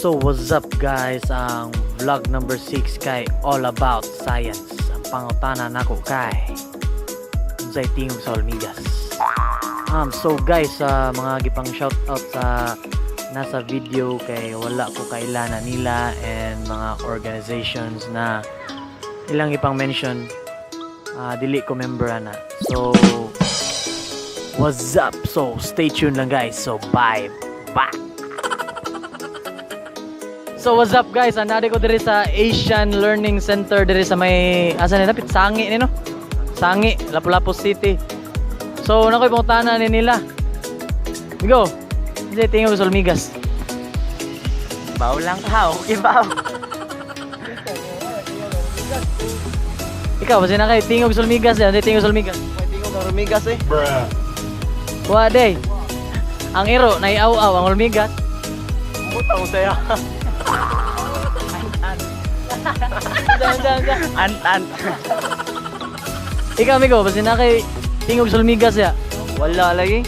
So what's up guys, ang vlog number 6 kay all about science. Ang pangutana nako kay unsay tingog sa hormigas. So guys, mga gipang shoutout sa nasa video kay wala ko kailana nila and mga organizations na ilang ipang mention, dili ko member na. So what's up? So stay tuned lang guys. So bye back. So what's up guys, anadi ko diri sa Asian Learning Center diri sa may asa ni dapit Sangi ni no. Sangi, Lapu-Lapu City. So nakoy pangutana ni nila. Go. Kasi tingog sa hormigas. Baw lang ka, okay baw. Ikaw basi na kay tingog sa hormigas, hindi tingog sa hormigas. May tingog ang hormigas eh. Bruh. Wa day. Ang iro naiaw-aw ang hormigas. Butang saya. Ant. Ikaw amigo, basi na kay tingog sa hormigas ya. Wala lagi.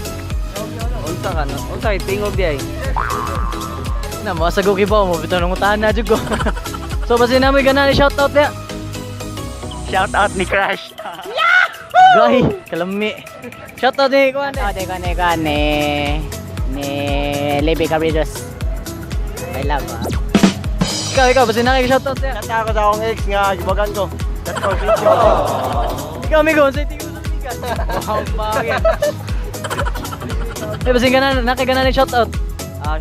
Unsa ka no? Unsa kay tingog di ay? Na mo sa guki ba mo bitaw nang utahan na jud ko. So basi na mo gana ni shout out ya. Shout out ni Crush. Gay, kalami. Shout out ni kuan. Ni Levi Carritos. I love Ikaw basi na kay shout out ya. Nata ako sa akong ex nga gibagan ko. That's for video. Ikaw amigo, say tingog sa hormigas. Wow, bagay. Basi gana na kay gana ni shout out.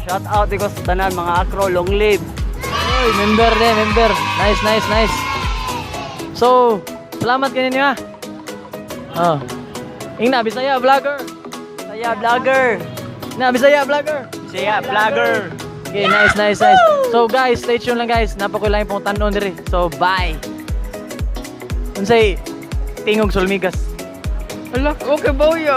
Shout out ko sa tanan mga akro, long live. Oy, member. Nice. So, salamat kanin niyo ha. Oh. Ingna Bisaya vlogger. Saya vlogger. Na Bisaya vlogger. Saya vlogger. Okay, nice. So guys, stay tuned lang guys. Napakoy lang yung tanon diri. So, bye. Unsay tingog sa hormigas. Ala, okay ba yo?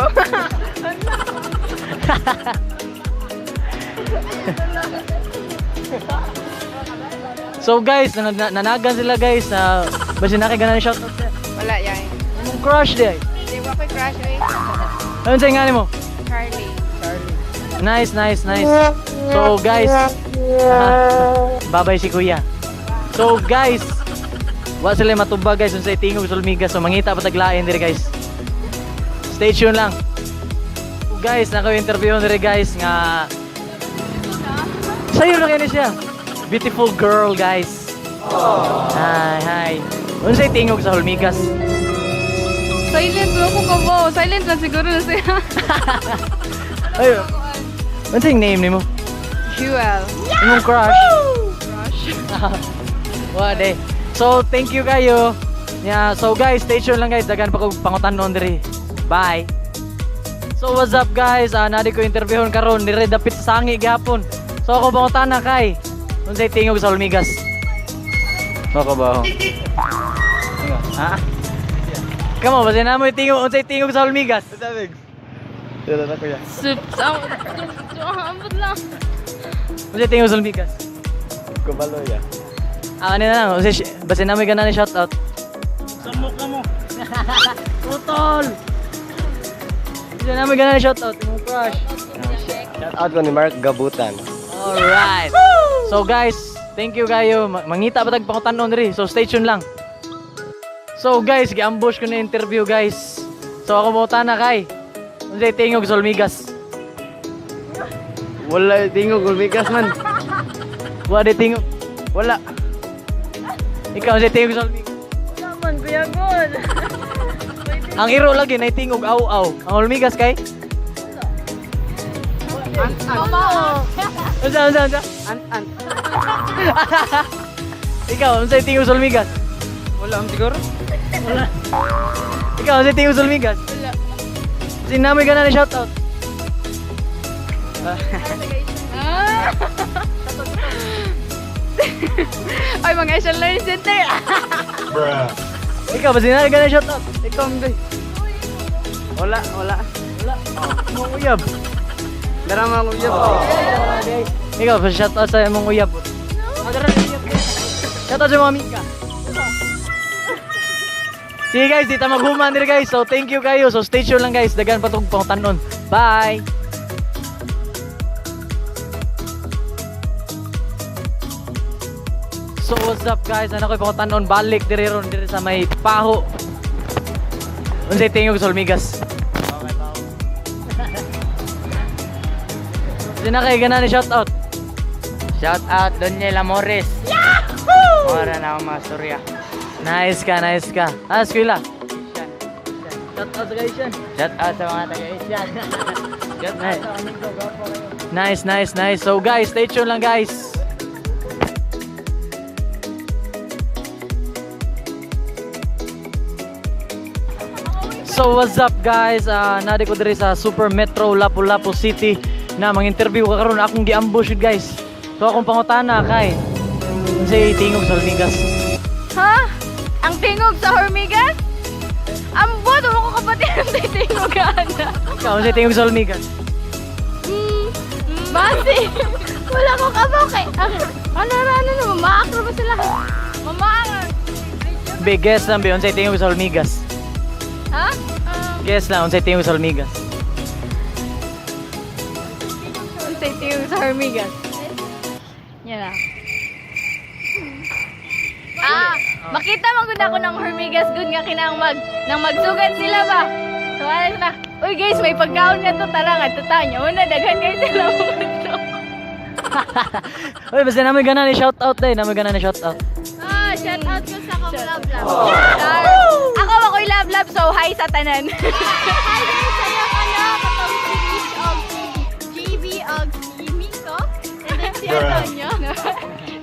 So guys, nanagan sila guys. Basi na kay ganan shout out siya. Wala yan. Mong crush di ay. Di ba kay crush eh? Unsay ngani mo? Charlie. Nice. So guys, babay si kuya. So guys, wa sila matubag guys unsay tingog sa hormigas. So mangita pa taglain diri guys. Stay tuned lang. So guys, naka-interview diri guys nga sayo na kani siya. Beautiful girl guys. Hi. Unsay tingog sa hormigas? Silent bro ko ka mo. Silent lang siguro na siya. Ay. Unsay name nimo? Jewel. Imong crush. Crush. Wade. So thank you kayo. Yeah, so guys, stay tuned lang guys. Dagan pa ko pangutanon diri. Bye. So what's up guys? Nadi ko interviewon karon diri dapit sa Sangi gihapon. So ako pangutana kay unsay tingog sa hormigas? Baka ba? Ha? Kamo basi na mo tingog unsay tingog sa hormigas? Sabig. Dala na kuya. Sup. Ambot lang. Unsay tingog sa hormigas? Kubalo ya. Ano na lang, basi na mo ganan ni shout out. Samok ka mo. Putol. Basi na mo ganan ni shout out imong crush. Shout out ko ni Mark Gabutan. Alright. So guys, thank you kayo. Mangita pa tag pangutanon diri. So stay tuned lang. So guys, gi-ambush ko na interview guys. So ako mo tana kay unsay tingog sa hormigas? Wala tingog hormigas man. Wa de tingog. Wala. Ikaw unsay tingog sa hormigas? Wala man kuya god. Ang iro lagi na tingog aw-aw. Ang hormigas kay? Mama. Unsa? Ant. Ikaw unsay tingog sa hormigas? Wala am siguro. Ikaw unsay tingog sa hormigas? Wala. Sinamoy ka na shout out. Ay, mga Asian Learning Center. Bruh. Ikaw ba sinamoy ka na shout out? Ikaw mbe. Wala. Wala. Mong uyab. Darama ko yun. Ikaw ba shout out sa mong uyab? Shout out sa mga mika. Sige guys, di ta maghuman diri guys. So thank you kayo. So stay tuned lang guys. Dagan pa tong pangutanon. Bye. So what's up guys? Ano ko'y pangutanon balik diri ron diri sa may paho. Unsay tingog sa Olmigas? Okay pa ako. Sina kay gana ni shout out. Shout out Doniela Morris. Yahoo! Mora na akong mga storya. Nice ka. Ah, eskwela. Shout out guys yan. Shout out sa mga taga-Asian. Shout out sa amigo. Gwapo kayo. Nice. So guys, stay tuned lang guys. So what's up guys? Nadi ko diri sa Super Metro Lapu-Lapu City na mang-interview ka karon akong gi-ambush yun, guys. So akong pangutana kay unsay tingog sa Olmigas? Ha? Ang tingog sa Hormigas? Ambot, mo ko kapatid ang tingog ana. Ikaw unsay tingog sa Olmigas? Basi. Wala ko kabaw kay. Ano na mamaakro ba sila? Mamaakro. Be guess lang be unsay tingog sa Olmigas. Ha? Guess lang unsay tingog sa Olmigas. Unsay tingog sa Hormigas? Yan na. Makita man gud ako ng Hormigas gud nga kinang nang magsugat sila ba. So ano na. Uy guys, may pagkaon nga to tara nga tutanya. Una daghan guys sila mo. Uy, basta namin gana ni shout out day, shout out. Shout out ko sa akong love love. Ako ako'y love love, so hi sa tanan. Hi guys, saya ka na katong GB og Kimi ko. And then si Antonio.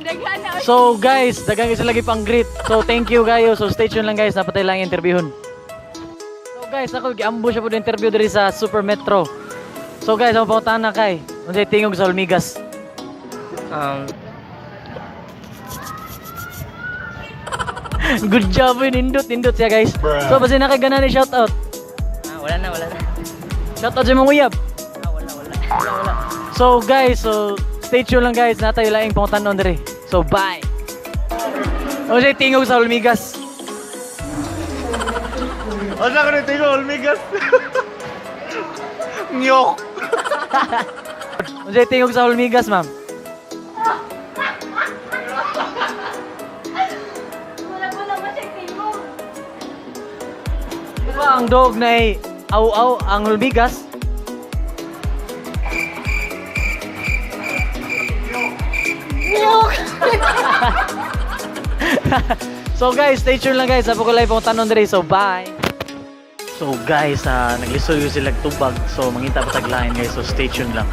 Daghan na. So guys, dagang isa lagi pang greet. So thank you kayo. So stay tuned lang guys, napatay lang yung interviewon. So guys, ako gi-ambush po ng interview diri sa Super Metro. So guys, ang pangutana kay unsay tingog sa Olmigas? Good job yun, indot siya guys. So basta nakagana ni shout out. Wala na. Shout out sa mga uyab. Wala. So guys, so stay tuned lang guys, natay laing pangutanon diri. So bye. Unsay tingog sa Olmigas? Asa ka na tingog, Olmigas? Nyok! Unsay tingog sa Olmigas, ma'am? Wala ko naman siya tingog. Di ba ang dog na ay aw-aw ang Olmigas? So guys, stay tuned lang guys. Apo ko live ang tanon diri. So bye. So guys, naglisod yung sila tubag. So mangita pa taglain guys. So stay tuned lang.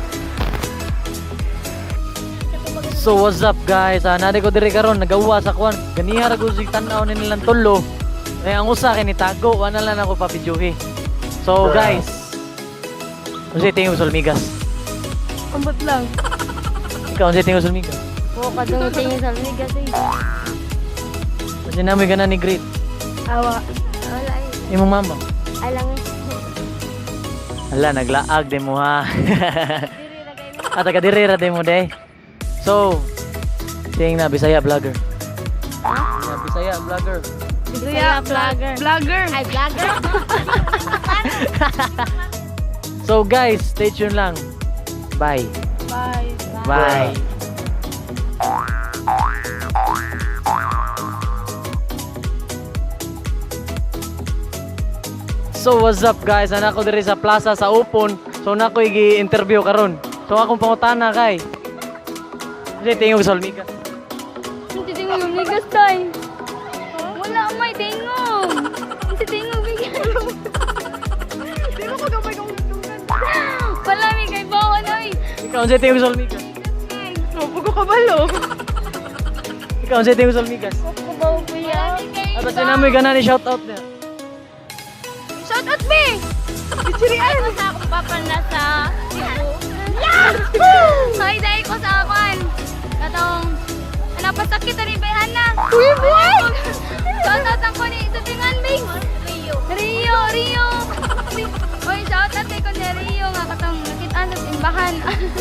So what's up guys? Nadi ko diri karon nagawa sa kwan. Ganiha ra ko sig tan-aw ni nilang tulo. Eh ang usa kay nitago, wala lang ako papidyuhi. So guys, unsay tingog sa Olmigas? Ambot lang. Ikaw unsay tingog sa Olmigas? Oo, kadung tingog sa Hormigas eh. Kasi namin gana ni Great. Awa. Wala eh. Imong mama. Alang eh. Hala, naglaag din mo ha. Diri lagay mo. At taga diri ra din mo day. So, ting na Bisaya vlogger. Na Bisaya vlogger. Bisaya vlogger. Vlogger. Ay, vlogger. So guys, stay tuned lang. Bye. Bye. Bye. So what's up guys? Anak ko diri sa plaza sa Upon. So nakoy gi-interview karon. So akong pangutana kay unsay tingog sa Olmigas? Hindi tingog yung ligas tayo. Wala may tingog. Hindi tingog bigyan. Hindi mo ko gamay kong lutungan. Wala may kay bawa na eh. Ikaw unsay tingog sa Olmigas? Opo ko kabalo. Ikaw unsay tingog sa Olmigas? Kabaw ko yan. At basta namoy gana ni shout out niya. Shout out me! Chichirian! Ako sa akong papa na sa Cebu. Yahoo! Hi, dahil ko sa akin. Katong, napasakit na rin bayan na. Uy, boy! Shout out ang ko ni Tutingan, Bing. Rio. Uy, shout out ko ni Rio nga katong nakitaan sa simbahan.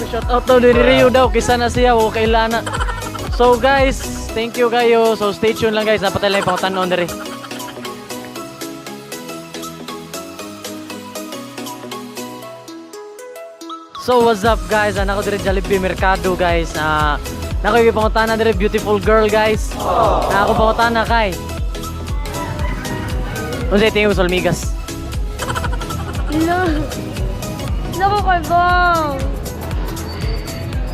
Shout out daw ni Rio daw kisa na siya o kailana. So guys, thank you kayo. So stay tuned lang guys. Napatay lang yung pangutanon diri. So what's up guys? Anak ko diri Jollibee Mercado guys. Nako yung pangutana dire beautiful girl guys. Na ako pangutana kay. Unsay tingin mo sa Olmigas? Naku kay Bong.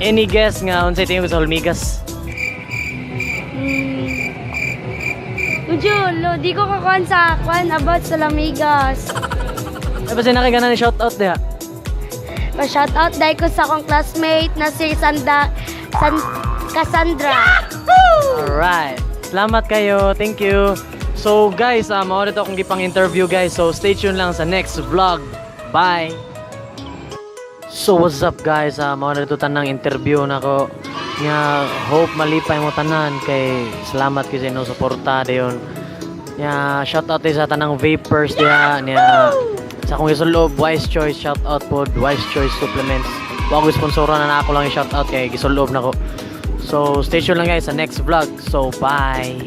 Any guess nga unsay tingin mo sa Olmigas? Ujulo, di ko kakuan sa about sa Lamigas. Ay basta nakigana ni shout out diha. Pa-shoutout dahil ko sa akong classmate na si Cassandra. Alright. Salamat kayo. Thank you. So guys, mao dito akong gipang interview guys. So stay tuned lang sa next vlog. Bye. So what's up guys? Mao dito tanang interview nako. Nga hope malipay mo tanan kay salamat kasi no suporta dayon. Nya shout out sa tanang vapors diha nya sa akong gisulob Wise Choice shout out pod Wise Choice supplements. Wa ko sponsoran na ako lang i shout out kay gisulob nako. So stay tuned lang guys sa next vlog. So bye.